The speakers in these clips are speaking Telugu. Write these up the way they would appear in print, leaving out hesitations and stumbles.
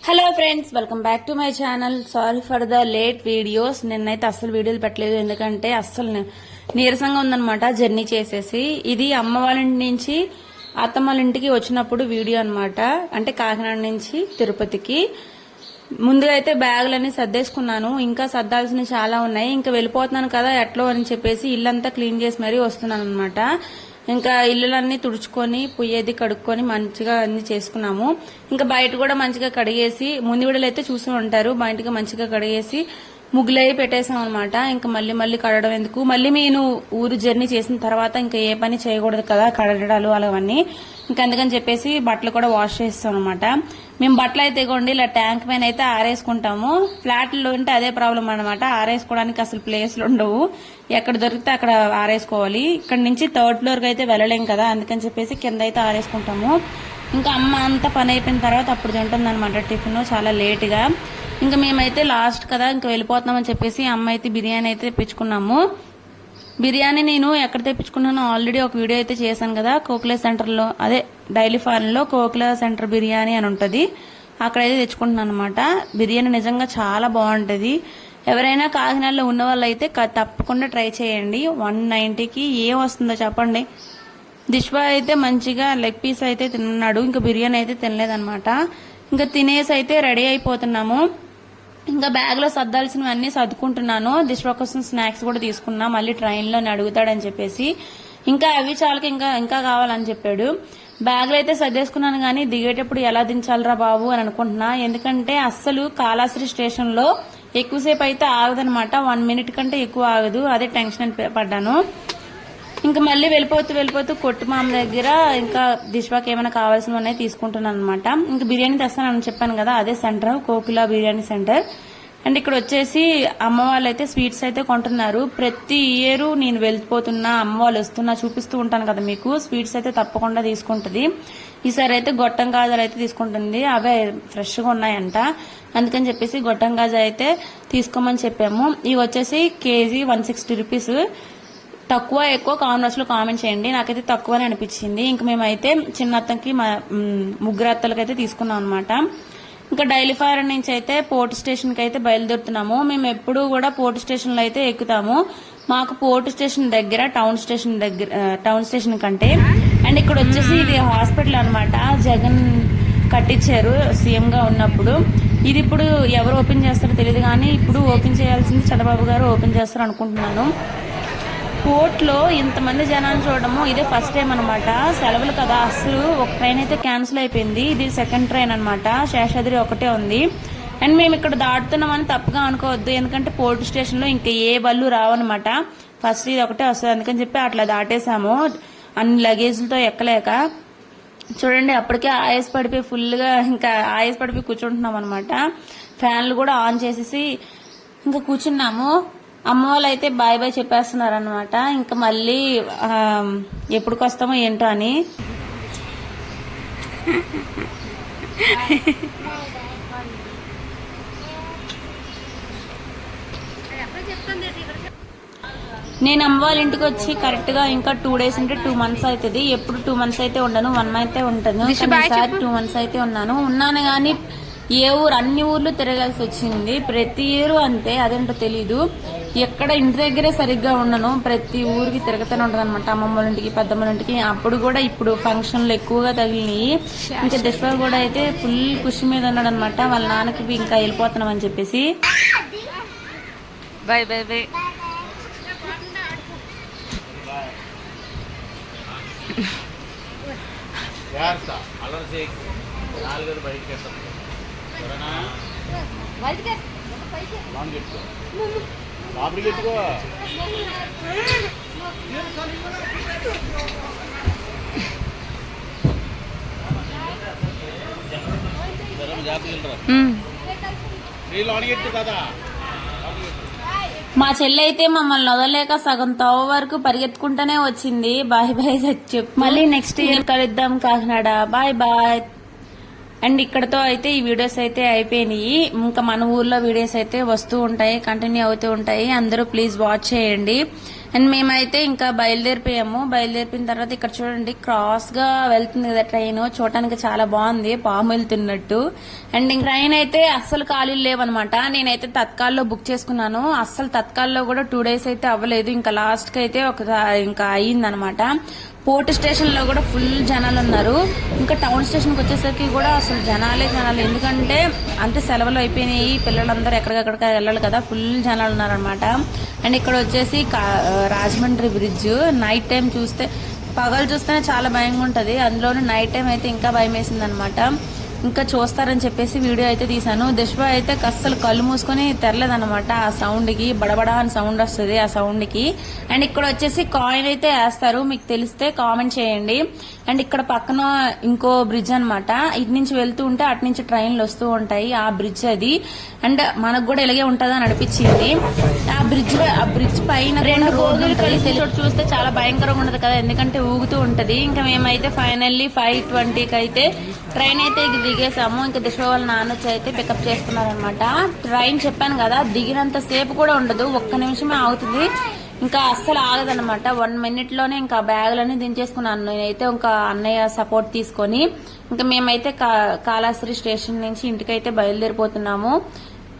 Hello friends, welcome back to my channel. Sorry for the late videos. నిన్నైతే అస్సలు వీడియోలు పెట్టలేదు, ఎందుకంటే అస్సలు నీరసంగా ఉందనమాట జర్నీ చేసేసి. ఇది అమ్మ వాళ్ళ ఇంటి నుంచి అత్తమ్మ వాళ్ళ ఇంటికి వచ్చినప్పుడు వీడియో అనమాట. అంటే కాకినాడ నుంచి తిరుపతికి. ముందుగా అయితే బ్యాగులన్నీ సర్దేసుకున్నాను, ఇంకా సర్దాల్సినవి చాలా ఉన్నాయి. ఇంకా వెళ్ళిపోతున్నాను కదా ఎట్లో అని చెప్పేసి ఇల్లంతా క్లీన్ చేసి మరీ వస్తున్నాను అనమాట. ఇంకా ఇల్లులన్నీ తుడుచుకొని పొయ్యేది కడుక్కొని మంచిగా అన్ని చేసుకున్నాము. ఇంకా బయట కూడా మంచిగా కడిగేసి, ముందు విడలు అయితే చూసి ఉంటారు, బయటగా మంచిగా కడిగేసి ముగ్గులై పెట్టేసాం అనమాట. ఇంకా మళ్ళీ కడగడం ఎందుకు, మళ్ళీ నేను ఊరు జర్నీ చేసిన తర్వాత ఇంకా ఏ పని చేయకూడదు కదా, కడగడాలు అలావన్నీ. ఇంకా అందుకని చెప్పేసి బట్టలు కూడా వాష్ చేస్తాం అనమాట. మేము బట్టలు అయితే కొండి ఇలా ట్యాంక్ పైన అయితే ఆరేసుకుంటాము. ఫ్లాట్లో ఉంటే అదే ప్రాబ్లం అనమాట, ఆరేసుకోవడానికి అసలు ప్లేస్లు ఉండవు. ఎక్కడ దొరికితే అక్కడ ఆరేసుకోవాలి. ఇక్కడ నుంచి థర్డ్ ఫ్లోర్ కి అయితే వెళ్ళలేం కదా, అందుకని చెప్పేసి కింద అయితే ఆరేసుకుంటాము. ఇంకా అమ్మ అంతా పని అయిపోయిన తర్వాత అప్పుడు తింటుంది అనమాట టిఫిన్, చాలా లేట్గా. ఇంకా మేమైతే లాస్ట్ కదా ఇంకా వెళ్ళిపోతున్నామని చెప్పేసి అమ్మ అయితే బిర్యానీ అయితే తెప్పించుకున్నాము. బిర్యానీ నేను ఎక్కడ తెప్పించుకున్నానో ఆల్రెడీ ఒక వీడియో అయితే చేశాను కదా, కోకిలా సెంటర్లో, అదే డైలీ ఫార్మ్లో కోకిలా సెంటర్ బిర్యానీ అని ఉంటుంది, అక్కడైతే తెచ్చుకుంటున్నాను అనమాట. బిర్యానీ నిజంగా చాలా బాగుంటుంది. ఎవరైనా కాకినాడలో ఉన్న వాళ్ళు అయితే తప్పకుండా ట్రై చేయండి. 190కి ఏం వస్తుందో చెప్పండి. దిష్వా అయితే మంచిగా లెగ్ పీస్ అయితే తిన్నాడు, ఇంకా బిర్యానీ అయితే తినలేదనమాట. ఇంకా తినేసి అయితే రెడీ అయిపోతున్నాము. ఇంకా బ్యాగ్ లో సర్దాల్సినవన్నీ సర్దుకుంటున్నాను. దిష్వా కోసం స్నాక్స్ కూడా తీసుకున్నా, మళ్ళీ ట్రైన్లో అడుగుతాడని చెప్పేసి. ఇంకా అవి చాలకి ఇంకా కావాలని చెప్పాడు. బ్యాగ్ లో అయితే సర్దేసుకున్నాను, కానీ దిగేటప్పుడు ఎలా దించాలరా బాబు అని అనుకుంటున్నా. ఎందుకంటే అస్సలు కాళాశ్రీ స్టేషన్ లో ఎక్కువసేపు అయితే ఆగదనమాట, 1 మినిట్ కంటే ఎక్కువ ఆగదు. అదే టెన్షన్ పడ్డాను. ఇంకా మళ్ళీ వెళ్ళిపోతూ కొట్టు మామ దగ్గర ఇంకా దిష్వాకి ఏమైనా కావాల్సినవి ఉన్నాయి తీసుకుంటున్నాను అనమాట. ఇంకా బిర్యానీ తెస్తానని చెప్పాను కదా, అదే centre, Kokila biryani centre. And ఇక్కడ వచ్చేసి అమ్మ వాళ్ళు అయితే స్వీట్స్ అయితే కొంటున్నారు. ప్రతి ఇయర్ నేను వెళ్ళిపోతున్నా, అమ్మ వాళ్ళు వస్తున్నా చూపిస్తూ ఉంటాను కదా మీకు, స్వీట్స్ అయితే తప్పకుండా తీసుకుంటుంది. ఈసారి అయితే గొట్టం గాజాలు అయితే తీసుకుంటుంది, అవే ఫ్రెష్గా ఉన్నాయంట. అందుకని చెప్పేసి గొట్టం గాజా అయితే తీసుకోమని చెప్పాము. ఇవి వచ్చేసి కేజీ 160 రూపీస్. తక్కువ ఎక్కువ కామెంట్స్ లో కామెంట్ చేయండి, నాకైతే తక్కువనే అనిపించింది. ఇంక మేమైతే చిన్న అత్తకి ముగ్గురు అత్తలకి అయితే తీసుకున్నాం అనమాట. ఇంకా డైలీ ఫైర్ నుంచి అయితే పోర్ట్ స్టేషన్ కి అయితే బయలుదేరుతున్నాము. మేము ఎప్పుడు కూడా పోర్ట్ స్టేషన్ లో అయితే ఎక్కుతాము. మాకు పోర్ట్ స్టేషన్ దగ్గర టౌన్ స్టేషన్ కంటే. అండ్ ఇక్కడ వచ్చేసి ఇది హాస్పిటల్ అనమాట, జగన్ కట్టించారు సీఎం గా ఉన్నప్పుడు. ఇది ఇప్పుడు ఎవరు ఓపెన్ చేస్తారో తెలియదు, కానీ ఇప్పుడు ఓపెన్ చేయాల్సింది చంద్రబాబు గారు ఓపెన్ చేస్తారు అనుకుంటున్నాను. పోర్ట్ లో ఇంతమంది జనాన్ని చూడడము ఇదే ఫస్ట్ టైం అనమాట. సెలవులు కదా, అసలు ఒక ట్రైన్ అయితే క్యాన్సిల్ అయిపోయింది. ఇది సెకండ్ ట్రైన్ అనమాట, శేషాద్రి ఒకటే ఉంది. అండ్ మేము ఇక్కడ దాటుతున్నామని తప్పుగా అనుకోవద్దు, ఎందుకంటే పోర్ట్ స్టేషన్ లో ఇంకా ఏ బళ్ళు రావన్నమాట, ఫస్ట్ ఇది ఒకటే వస్తుంది. అందుకని చెప్పి అట్లా దాటేసాము అన్ని లగేజ్లతో ఎక్కలేక. చూడండి అప్పటికే ఆయాస పడిపోయి ఫుల్గా ఇంకా ఆయాస పడిపోయి కూర్చుంటున్నాం అనమాట. ఫ్యాన్లు కూడా ఆన్ చేసేసి ఇంకా కూర్చున్నాము. అమ్మ వాళ్ళు అయితే బాయ్ బాయ్ చెప్పేస్తున్నారు అనమాట. ఇంకా మళ్ళీ ఎప్పుడుకి వస్తామో ఏంటో అని. నేను అమ్మ వాళ్ళ ఇంటికి వచ్చి కరెక్ట్ గా ఇంకా 2 డేస్ అంటే 2 మంత్స్ అవుతుంది. ఎప్పుడు 2 మంత్స్ అయితే ఉండను, 1 మంత్ అయితే ఉంటాను. ఈసారి 2 మంత్స్ అయితే ఉన్నాను కానీ ఏ ఊరు అన్ని ఊర్లు తిరగాల్సి వచ్చింది. ప్రతి ఊరు అంతే, అదేంటో తెలీదు. ఎక్కడ ఇంటి దగ్గరే సరిగ్గా ఉండను, ప్రతి ఊరికి తిరగతూనే ఉంటుంది అనమాట. అమ్మమ్మ ఇంటికి, పెద్దమ్మ ఇంటికి. అప్పుడు కూడా ఇప్పుడు ఫంక్షన్లు ఎక్కువగా తగిలినాయి. ఇంకా దిష్వా కూడా అయితే ఫుల్ ఖుషి మీద ఉన్నాడు అనమాట, వాళ్ళ నాన్నకి ఇంకా వెళ్ళిపోతున్నాం అని చెప్పేసి. By by by. మా చెల్లి అయితే మమ్మల్ని వదలేక సగం తవ్వ వరకు పరిగెత్తుకుంటూనే వచ్చింది. బాయ్ బాయ్ చెప్పు, మళ్ళీ నెక్స్ట్ ఇయర్ కలుద్దాం కాకినాడ, బాయ్ బాయ్. అండ్ ఇక్కడతో అయితే ఈ వీడియోస్ అయితే అయిపోయినాయి. ఇంకా మన ఊర్లో వీడియోస్ అయితే వస్తూ ఉంటాయి, కంటిన్యూ అవుతూ ఉంటాయి. అందరూ ప్లీజ్ వాచ్ చేయండి. అండ్ మేమైతే ఇంకా బయలుదేరిపోయాము. బయలుదేరిపోయిన తర్వాత ఇక్కడ చూడండి క్రాస్ గా వెళ్తుంది కదా ట్రైన్, చూడటానికి చాలా బాగుంది, పాము వెళ్తున్నట్టు. అండ్ ఇంక ట్రైన్ అయితే అస్సలు ఖాళీలు లేవన్నమాట. నేనైతే తత్కాల్లో బుక్ చేసుకున్నాను. అస్సలు తత్కాల్లో కూడా 2 days అయితే అవ్వలేదు. ఇంకా లాస్ట్ కి అయితే ఇంకా అయ్యిందనమాట. పోర్ట్ స్టేషన్ లో కూడా ఫుల్ జనాలు ఉన్నారు. ఇంకా టౌన్ స్టేషన్ కి వచ్చేసరికి కూడా అసలు జనాలు. ఎందుకంటే అంతే సెలవులు అయిపోయినాయి, పిల్లలందరూ ఎక్కడికక్కడ వెళ్ళాలి కదా, ఫుల్ జనాలు ఉన్నారనమాట. అండ్ ఇక్కడ వచ్చేసి రాజమండ్రి బ్రిడ్జ్. నైట్ టైం చూస్తే, పగలు చూస్తేనే చాలా భయంగా ఉంటది, అందులోనూ నైట్ టైం అయితే ఇంకా భయం వేసింది అనమాట. ఇంకా చూస్తారని చెప్పేసి వీడియో అయితే తీసాను. దిష్వ అయితే అస్సలు కళ్ళు మూసుకొని తెరలేదనమాట. ఆ సౌండ్ కి బడబడా అని సౌండ్ వస్తుంది, ఆ సౌండ్ కి. అండ్ ఇక్కడ వచ్చేసి కాయిన్ అయితే వేస్తారు, మీకు తెలిస్తే కామెంట్ చేయండి. అండ్ ఇక్కడ పక్కన ఇంకో బ్రిడ్జ్ అనమాట. ఇటు నుంచి వెళ్తూ ఉంటే అటు నుంచి ట్రైన్లు వస్తూ ఉంటాయి, ఆ బ్రిడ్జ్ అది. అండ్ మనకు కూడా ఇలాగే ఉంటదని అనిపించింది. ఆ బ్రిడ్జ్ పైన 2 రోజులు కలిసి చూస్తే చాలా భయంకరంగా ఉండదు కదా, ఎందుకంటే ఊగుతూ ఉంటది. ఇంకా మేమైతే ఫైనల్లీ 5:20కి అయితే ట్రైన్ అయితే దిగేసాము. ఇంకా దిశ వాళ్ళ నాన్న వచ్చి అయితే పికప్ చేస్తున్నారనమాట. ట్రైన్ చెప్పాను కదా, దిగినంత సేపు కూడా ఉండదు, 1 నిమిషమే ఆగుతుంది. ఇంకా అస్సలు ఆగదనమాట. 1 minute లోనే ఇంకా బ్యాగులన్నీ దించేసుకున్నాను నేనైతే, ఇంకా అన్నయ్య సపోర్ట్ తీసుకొని. ఇంకా మేమైతే కాళాశ్రీ స్టేషన్ నుంచి ఇంటికైతే బయలుదేరిపోతున్నాము.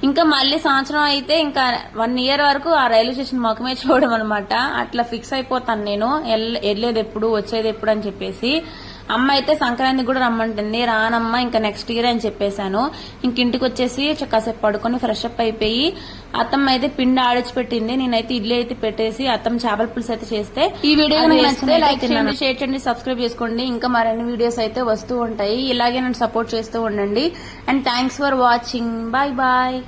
ఇంకా మళ్ళీ సంవత్సరం అయితే ఇంకా 1 year వరకు ఆ రైల్వే స్టేషన్ మొఖమే చూడడం అనమాట. అట్లా ఫిక్స్ అయిపోతాను నేను, వెళ్ళేది ఎప్పుడు వచ్చేది ఎప్పుడు అని చెప్పేసి. అమ్మ అయితే సంక్రాంతి కూడా రమ్మంటుంది, రానమ్మ ఇంకా నెక్స్ట్ ఇయర్ అని చెప్పేశాను. ఇంటికి వచ్చేసి కాసేపు పడుకొని ఫ్రెష్ అప్ అయిపోయి, అత్తమ్మ అయితే పిండి ఆడిచి పెట్టింది, నేనైతే ఇడ్లీ అయితే పెట్టేసి అత్తమ్మ చేపల పులుసు అయితే చేస్తే. ఈ వీడియో నచ్చితే లైక్ చేయండి, షేర్ చేయండి, సబ్స్క్రైబ్ చేసుకోండి. ఇంకా మరిన్ని వీడియోస్ అయితే వస్తూ ఉంటాయి, ఇలాగే నన్ను సపోర్ట్ చేస్తూ ఉండండి. And thanks for watching. Bye bye.